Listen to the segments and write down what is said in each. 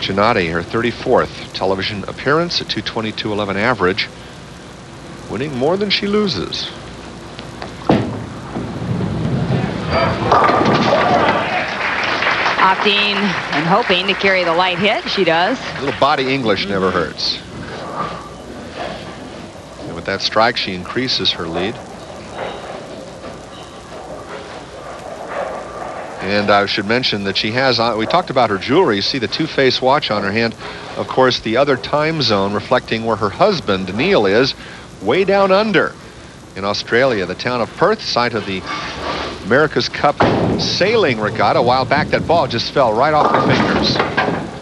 Gianotti, her 34th television appearance, a 222.11 average, winning more than she loses. Opting and hoping to carry the light hit. She does. A little body English never hurts. And with that strike, she increases her lead. And I should mention that she has, we talked about her jewelry. You see the two-face watch on her hand. Of course, the other time zone reflecting where her husband, Neil, is, way down under in Australia, the town of Perth, site of the America's Cup sailing regatta. A while back, that ball just fell right off her fingers.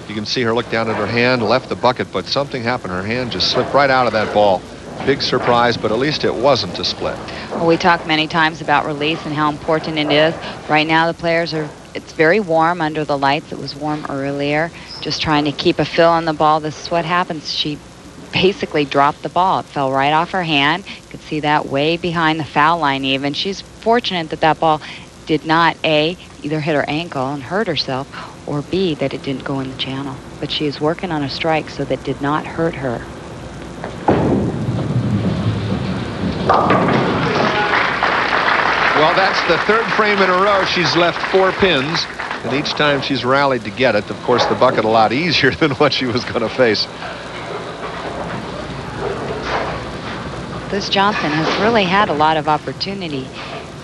You can see her look down at her hand, left the bucket, but something happened. Her hand just slipped right out of that ball. Big surprise, but at least it wasn't a split. Well, we talked many times about release and how important it is. Right now, the players are, it's very warm under the lights. It was warm earlier. Just trying to keep a feel on the ball. This is what happens. She basically dropped the ball. It fell right off her hand. You could see that way behind the foul line even. She's fortunate that that ball did not, A, either hit her ankle and hurt herself, or B, that it didn't go in the channel. But she is working on a strike so that did not hurt her. Well, that's the third frame in a row. She's left 4 pins, and each time she's rallied to get it. Of course, the bucket a lot easier than what she was going to face. Liz Johnson has really had a lot of opportunity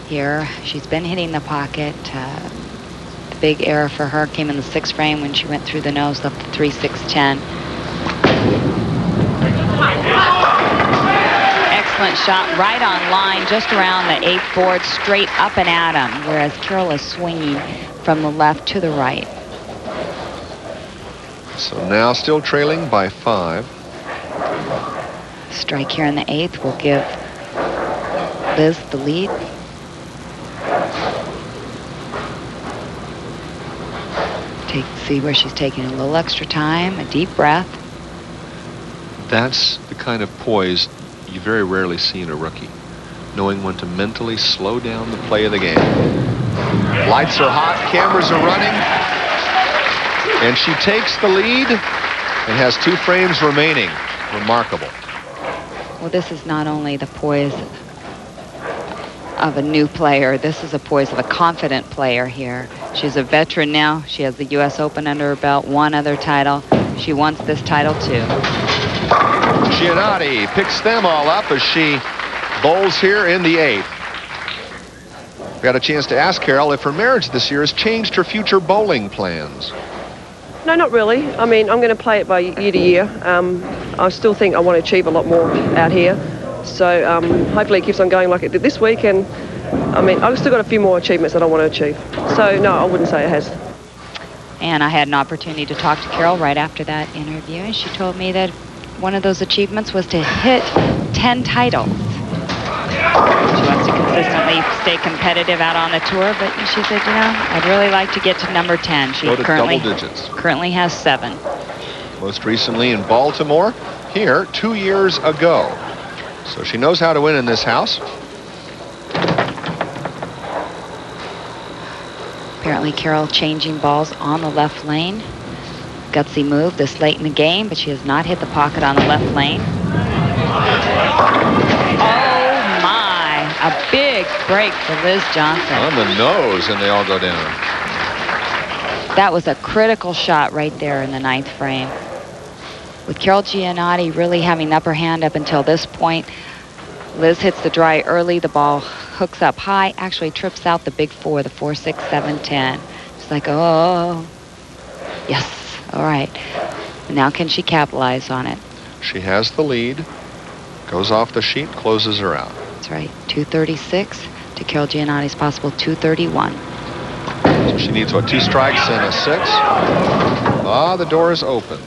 here. She's been hitting the pocket. The big error for her came in the 6th frame when she went through the nose, left the 3-6-10. Excellent shot, right on line, just around the 8th board, straight up and at him, whereas Carol is swinging from the left to the right. So now still trailing by 5. Strike here in the 8th will give Liz the lead. See where she's taking a little extra time, a deep breath. That's the kind of poise you very rarely see in a rookie, knowing when to mentally slow down the play of the game. Lights are hot, cameras are running, and she takes the lead and has 2 frames remaining. Remarkable. Well, this is not only the poise of a new player, this is a poise of a confident player here. She's a veteran now. She has the U.S. Open under her belt, 1 other title. She wants this title too. Gianotti picks them all up as she bowls here in the 8th. Got a chance to ask Carol if her marriage this year has changed her future bowling plans. No, not really. I mean, I'm going to play it by year to year. I still think I want to achieve a lot more out here. So hopefully it keeps on going like it did this week. And I mean, I've still got a few more achievements that I want to achieve. So no, I wouldn't say it has. And I had an opportunity to talk to Carol right after that interview, and she told me that one of those achievements was to hit 10 titles. She wants to consistently stay competitive out on the tour, but she said, you know, I'd really like to get to number 10. She currently has 7. Most recently in Baltimore, here 2 years ago. So she knows how to win in this house. Apparently Carol changing balls on the left lane. Gutsy move this late in the game, but she has not hit the pocket on the left lane. Oh my, a big break for Liz Johnson. On the nose, and they all go down. That was a critical shot right there in the 9th frame. With Carol Gianotti really having the upper hand up until this point, Liz hits the dry early. The ball hooks up high, actually trips out the big 4, the 4, 6, 7, 10. It's like, oh, yes, all right. Now can she capitalize on it? She has the lead, goes off the sheet, closes her out. That's right, 236 to Carol Gianotti's possible 231. So she needs, what, 2 strikes and a 6? Ah, the door is open.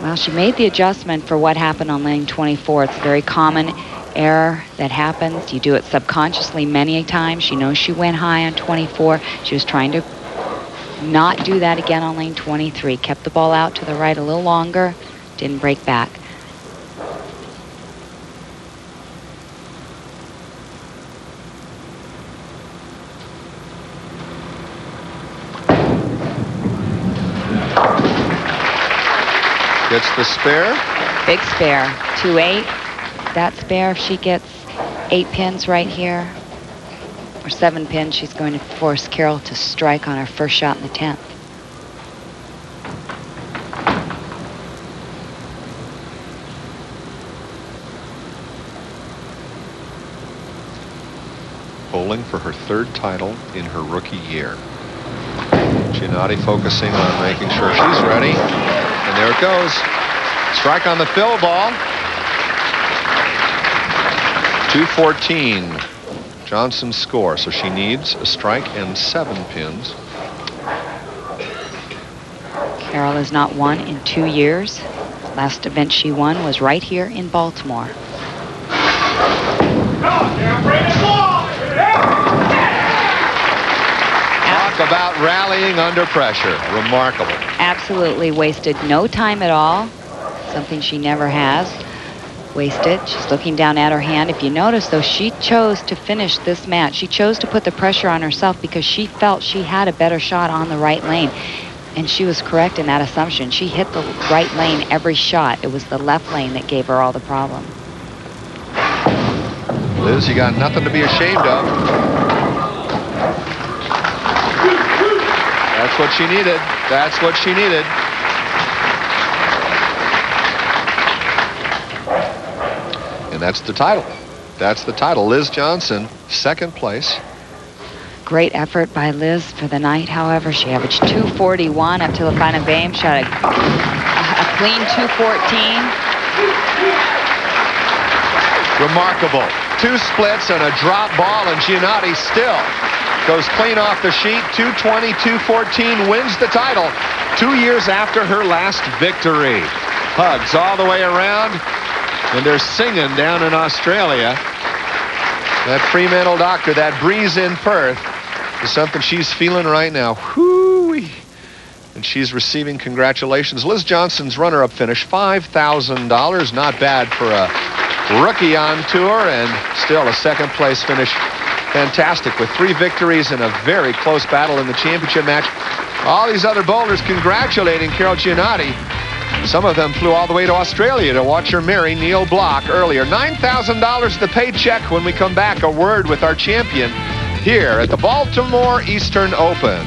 Well, she made the adjustment for what happened on lane 24. It's a very common error that happens. You do it subconsciously many times. She knows she went high on 24. She was trying to not do that again on lane 23. Kept the ball out to the right a little longer. Didn't break back. Gets the spare. Big spare. 2-8. That spare, if she gets 8 pins right here, or 7 pins, she's going to force Carol to strike on her first shot in the 10th. Bowling for her 3rd title in her rookie year. Gianotti focusing on making sure she's ready. And there it goes. Strike on the fill ball. 214. Johnson's score. So she needs a strike and 7 pins. Carol has not won in 2 years. Last event she won was right here in Baltimore. Talk about rallying under pressure. Remarkable. Absolutely wasted no time at all. Something she never has wasted. She's looking down at her hand. If you notice, though, she chose to finish this match. She chose to put the pressure on herself because she felt she had a better shot on the right lane. And she was correct in that assumption. She hit the right lane every shot. It was the left lane that gave her all the problem. Liz, you got nothing to be ashamed of. That's what she needed. That's what she needed. And that's the title. That's the title. Liz Johnson, 2nd place. Great effort by Liz for the night. However, she averaged 241 up to the final game. Shot a clean 214. Remarkable. 2 splits and a drop ball, and Gianotti still goes clean off the sheet. 220, 214, wins the title 2 years after her last victory. Hugs all the way around, and they're singing down in Australia. That Fremantle doctor, that breeze in Perth, is something she's feeling right now. Whoo-wee. And she's receiving congratulations. Liz Johnson's runner-up finish, $5,000. Not bad for a rookie on tour, and still a 2nd place finish. Fantastic, with 3 victories and a very close battle in the championship match. All these other bowlers congratulating Carol Gianotti. Some of them flew all the way to Australia to watch her marry Neil Block earlier. $9,000 the paycheck. When we come back, a word with our champion here at the Baltimore Eastern Open.